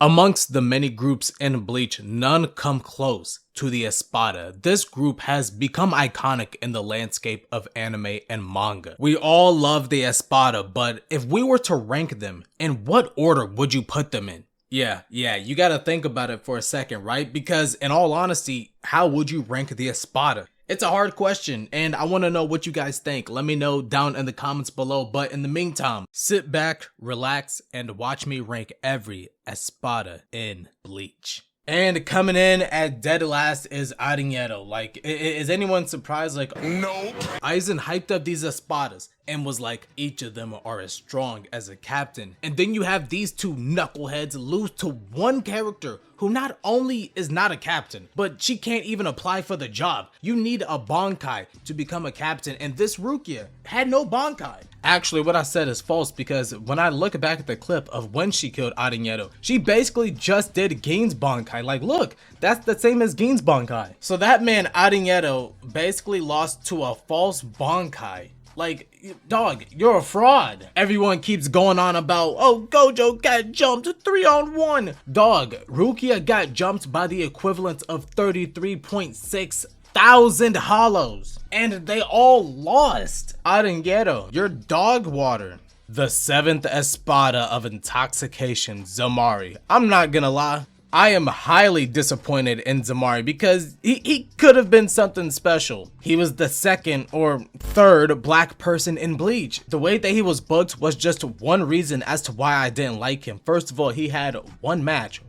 Amongst the many groups in Bleach, none come close to the Espada. This group has become iconic in the landscape of anime and manga. We all love the Espada, but if we were to rank them, in what order would you put them in? Yeah, you gotta think about it for a second, right? Because in all honesty, how would you rank the Espada? It's a hard question, and I want to know what you guys think. Let me know down in the comments below, but in the meantime, sit back, relax, and watch me rank every Espada in Bleach. And coming in at dead last is Aranyeto. Like, is anyone surprised? Like, nope. Aizen hyped up these Espadas and was like, each of them are as strong as a captain. And then you have these two knuckleheads lose to one character who not only is not a captain, but she can't even apply for the job. You need a Bankai to become a captain, and this Rukia had no Bankai. Actually, what I said is false, because when I look back at the clip of when she killed Aranyeto, she basically just did Gin's Bankai. Like, look, that's the same as Gin's Bankai. So that man Aranyeto basically lost to a false Bankai. Like, dog, you're a fraud. Everyone keeps going on about, oh, Gojo got jumped 3-on-1. Dog, Rukia got jumped by the equivalent of 33.6 thousand hollows. And they all lost. Aranyeto, you're dog water. The 7th Espada of Intoxication, Zemari. I'm not gonna lie, I am highly disappointed in Zemari because he could have been something special. He was the 2nd or 3rd black person in Bleach. The way that he was booked was just one reason as to why I didn't like him. First of all, he had one match,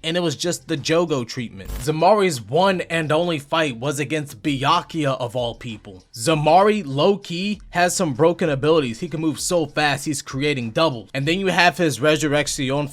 and it was just the Jogo treatment. Zemari's one and only fight was against Byakuya of all people. Zemari, low-key, has some broken abilities. He can move so fast, he's creating doubles. And then you have his Resurrections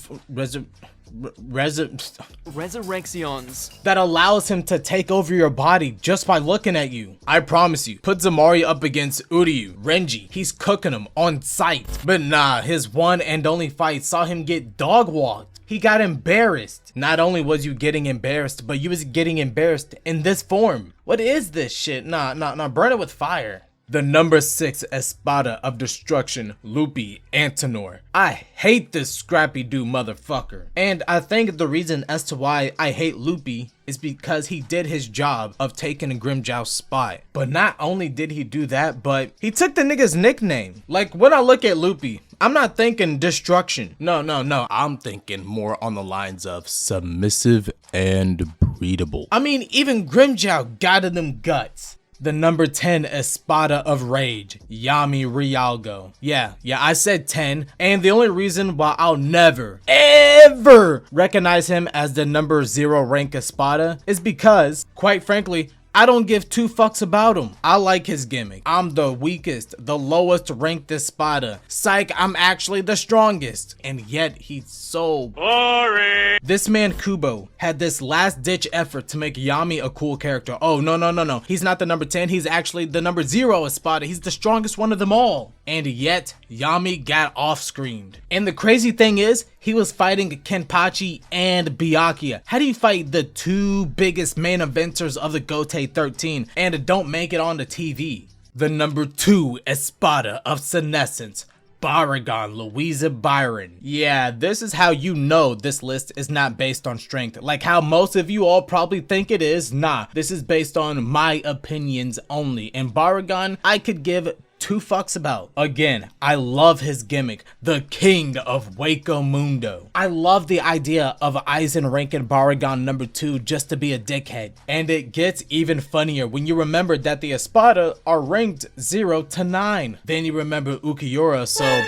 that allows him to take over your body just by looking at you. I promise you, put Zemari up against Uryu, Renji, he's cooking him on sight. But nah, his one and only fight saw him get dog walked. He got embarrassed. Not only was you getting embarrassed, but you was getting embarrassed in this form. What is this shit? Nah, burn it with fire. The number 6 Espada of Destruction, Luffy Antenor. I hate this scrappy dude motherfucker. And I think the reason as to why I hate Luffy is because he did his job of taking Grimmjow's spot. But not only did he do that, but he took the nigga's nickname. Like, when I look at Luffy, I'm not thinking destruction. No. I'm thinking more on the lines of submissive and breedable. I mean, even Grimmjow got in them guts. The number 10 Espada of Rage, Yami Realgo. Yeah, I said 10, and the only reason why I'll never, ever recognize him as the number 0 rank Espada is because, quite frankly, I don't give 2 fucks about him. I like his gimmick. I'm the weakest, the lowest ranked Espada. Psych, I'm actually the strongest. And yet, he's so boring. This man Kubo had this last ditch effort to make Yami a cool character. Oh, no. He's not the number 10. He's actually the number 0 Espada. He's the strongest one of them all. And yet, Yami got off-screened. And the crazy thing is, he was fighting Kenpachi and Byakuya. How do you fight the 2 biggest main eventers of the Gotei 13 and don't make it on the TV? The number 2 Espada of Senescence, Baragon Louisa Byron. Yeah, this is how you know this list is not based on strength. Like how most of you all probably think it is. Nah, this is based on my opinions only. And Baragon, I could give 2 fucks about. Again, I love his gimmick, the king of Wako Mundo. I love the idea of Aizen ranking Baragon number 2 just to be a dickhead. And it gets even funnier when you remember that the Espada are ranked 0 to 9. Then you remember Ukiura, so...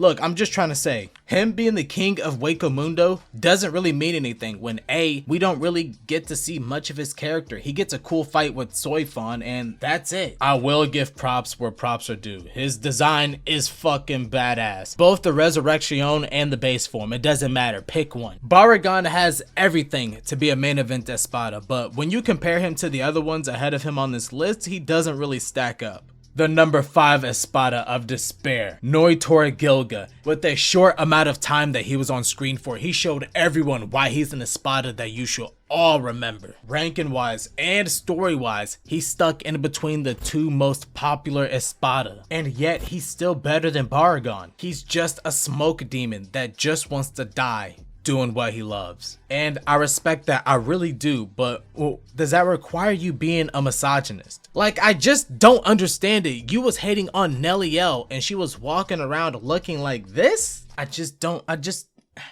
Look, I'm just trying to say, him being the king of Wako Mundo doesn't really mean anything when A, we don't really get to see much of his character. He gets a cool fight with Soifon and that's it. I will give props where props are due. His design is fucking badass. Both the Resurrection and the base form, it doesn't matter, pick one. Baragon has everything to be a main event Espada, but when you compare him to the other ones ahead of him on this list, he doesn't really stack up. The number 5 Espada of Despair, Noitora Gilga. With a short amount of time that he was on screen for, he showed everyone why he's an Espada that you should all remember. Ranking wise and story wise, he's stuck in between the two most popular Espada, and yet he's still better than Baragon. He's just a smoke demon that just wants to die doing what he loves. And I respect that, I really do, but well, does that require you being a misogynist? Like, I just don't understand it. You was hating on Nelly L and she was walking around looking like this?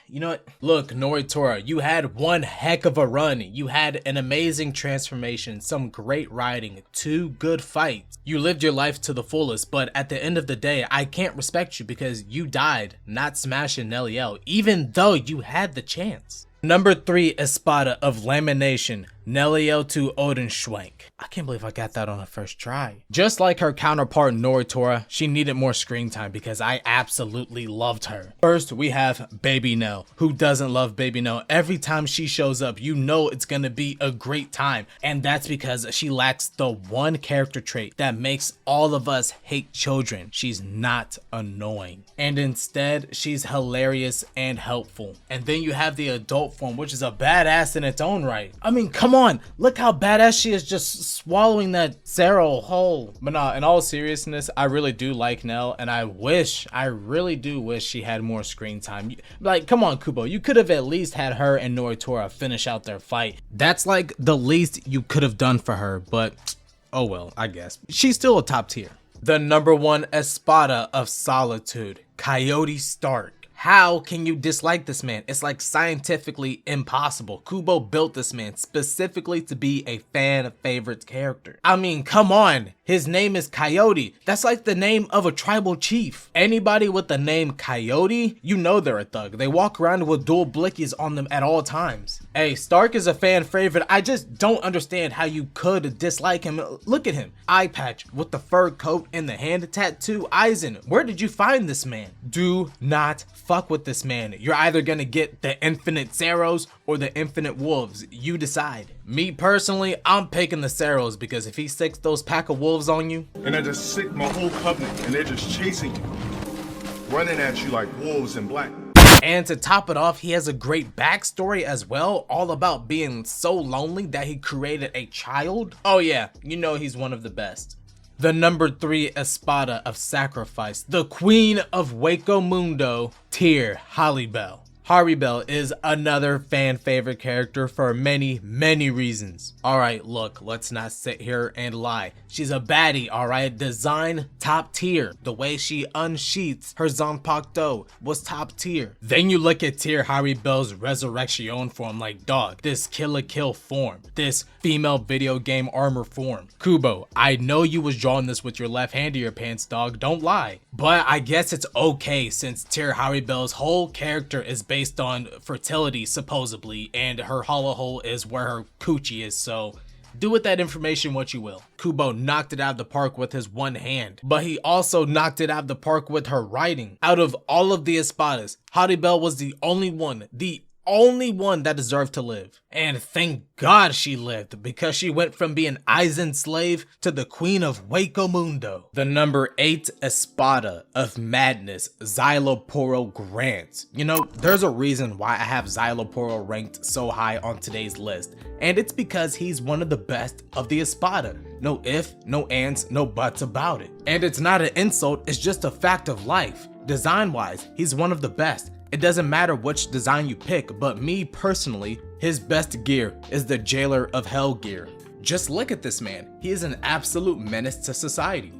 You know what? Look, Noritora, you had one heck of a run. You had an amazing transformation, some great riding, 2 good fights. You lived your life to the fullest, but at the end of the day, I can't respect you because you died not smashing Nelly L, even though you had the chance. Number 3 Espada of Lamination, Nelly L to Odin Schwenk. I can't believe I got that on the first try. Just like her counterpart Noritora, she needed more screen time because I absolutely loved her. First, we have Baby Nell. Who doesn't love Baby Nell? Every time she shows up, you know it's gonna be a great time. And that's because she lacks the one character trait that makes all of us hate children. She's not annoying. And instead, she's hilarious and helpful. And then you have the adult form, which is a badass in its own right. I mean, come on, look how badass she is just swallowing that Zero whole. But nah, in all seriousness, I really do like Nell, and I really do wish she had more screen time. Like, come on, Kubo, you could have at least had her and Noritora finish out their fight. That's like the least you could have done for her, but oh well, I guess. She's still a top tier. The number 1 Espada of Solitude, Coyote Stark. How can you dislike this man? It's like scientifically impossible. Kubo built this man specifically to be a fan favorite character. I mean, come on. His name is Coyote. That's like the name of a tribal chief. Anybody with the name Coyote, you know they're a thug. They walk around with dual blickies on them at all times. Hey, Stark is a fan favorite. I just don't understand how you could dislike him. Look at him. Eye patch with the fur coat and the hand tattoo. Aizen, where did you find this man? Do not fuck with this man. You're either gonna get the infinite Zeros or the infinite Wolves. You decide. Me personally, I'm picking the Zeros because if he sticks those pack of wolves on you, and I just sick my whole covenant and they're just chasing you, running at you like wolves in black. And to top it off, he has a great backstory as well, all about being so lonely that he created a child. Oh yeah, you know he's one of the best. The number 3 Espada of Sacrifice, the Queen of Hueco Mundo, Tyr Harribel. Harribel is another fan favorite character for many reasons. Alright, look, let's not sit here and lie. She's a baddie, alright? Design top tier. The way she unsheaths her Zanpakuto was top tier. Then you look at Tyr Harribel's Resurrection form, like, dog, this Kill la Kill form, this female video game armor form. Kubo, I know you was drawing this with your left hand of your pants, dog, don't lie. But I guess it's okay since Tyr Harribel's whole character is based on fertility, supposedly, and her hollow hole is where her coochie is, so do with that information what you will. Kubo knocked it out of the park with his one hand, but he also knocked it out of the park with her writing. Out of all of the Espadas, Harribel was the only one that deserved to live. And thank God she lived, because she went from being Aizen's slave to the Queen of Hueco Mundo. The number 8 Espada of Madness, Szayelaporro Grant. You know, there's a reason why I have Szayelaporro ranked so high on today's list, and it's because he's one of the best of the Espada. No if, no ands, no buts about it. And it's not an insult, it's just a fact of life. Design-wise, he's one of the best. It doesn't matter which design you pick, but me personally, his best gear is the Jailer of Hell gear. Just look at this man. He is an absolute menace to society.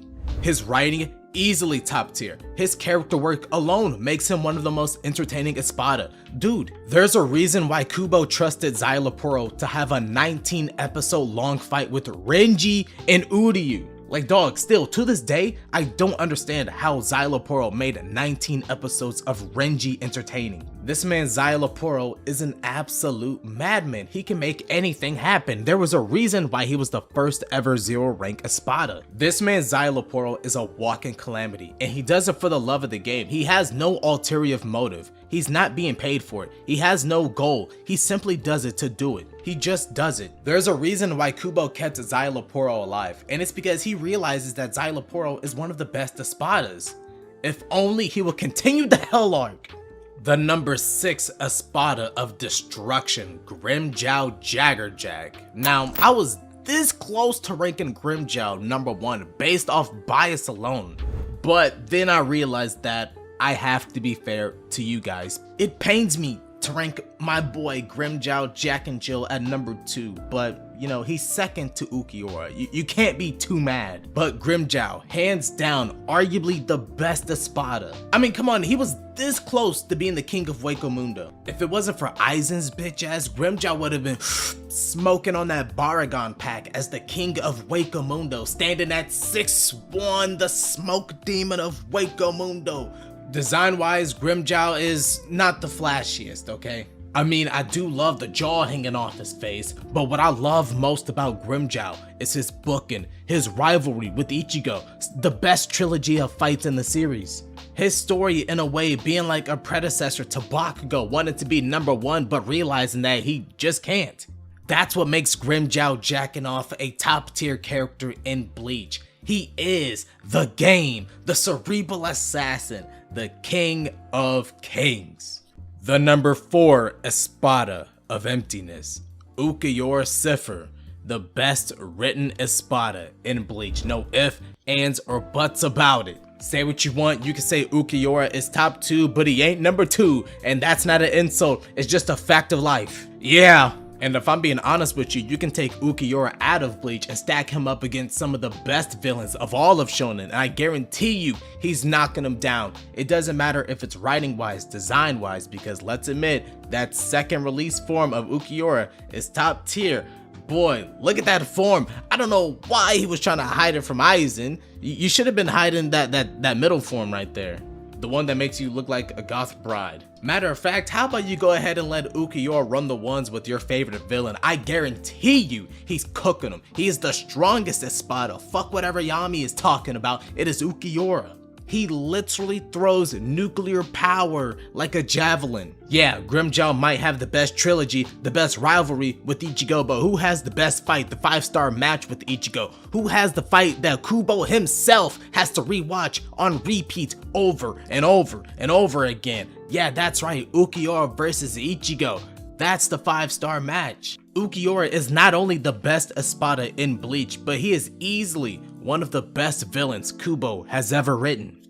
His writing, easily top tier. His character work alone makes him one of the most entertaining Espada. Dude, there's a reason why Kubo trusted Szayelaporro to have a 19 episode long fight with Renji and Uryu. Like, dog, still to this day, I don't understand how Szayelaporro made 19 episodes of Renji entertaining. This man Szayelaporro is an absolute madman. He can make anything happen. There was a reason why he was the first ever 0 rank Espada. This man Szayelaporro is a walking calamity, and he does it for the love of the game. He has no ulterior motive. He's not being paid for it. He has no goal. He simply does it to do it. He just does it. There's a reason why Kubo kept Szayelaporro alive, and it's because he realizes that Szayelaporro is one of the best Espadas. If only he would continue the Hell arc. The number 6 Espada of Destruction, Grimmjow Jaggerjack. Now, I was this close to ranking Grimmjow number 1 based off bias alone, but then I realized that I have to be fair to you guys. It pains me to rank my boy Grimmjow Jack and Jill at number 2, but you know, he's second to Ulquiorra. You can't be too mad. But Grimmjow, hands down, arguably the best Espada. I mean, come on, he was this close to being the king of Hueco Mundo. If it wasn't for Aizen's bitch ass, Grimmjow would have been smoking on that Baragon pack as the king of Hueco Mundo, standing at 6'1", the smoke demon of Hueco Mundo. Design-wise, Grimmjow is not the flashiest, okay? I mean, I do love the jaw hanging off his face, but what I love most about Grimmjow is his booking, his rivalry with Ichigo, the best trilogy of fights in the series. His story, in a way, being like a predecessor to Bakugo, wanting to be number 1 but realizing that he just can't. That's what makes Grimmjow jacking off a top tier character in Bleach. He is the game, the cerebral assassin, the king of kings. The number 4 Espada of Emptiness, Ulquiorra Sifr, the best written Espada in Bleach. No ifs, ands, or buts about it. Say what you want, you can say Ulquiorra is top 2, but he ain't number 2, and that's not an insult, it's just a fact of life. Yeah. And if I'm being honest with you, you can take Ulquiorra out of Bleach and stack him up against some of the best villains of all of Shonen, and I guarantee you, he's knocking them down. It doesn't matter if it's writing wise, design wise, because let's admit, that second release form of Ulquiorra is top tier. Boy, look at that form. I don't know why he was trying to hide it from Aizen. You should have been hiding that middle form right there. The one that makes you look like a goth bride. Matter of fact, how about you go ahead and let Ulquiorra run the ones with your favorite villain? I guarantee you, he's cooking them. He is the strongest Espada. Fuck whatever Yami is talking about, it is Ulquiorra. He literally throws nuclear power like a javelin. Yeah, Grimmjow might have the best trilogy, the best rivalry with Ichigo, but who has the best fight, the 5-star match with Ichigo? Who has the fight that Kubo himself has to rewatch on repeat over and over and over again? Yeah, that's right, Ulquiorra versus Ichigo. That's the 5-star match. Ulquiorra is not only the best Espada in Bleach, but he is easily one of the best villains Kubo has ever written.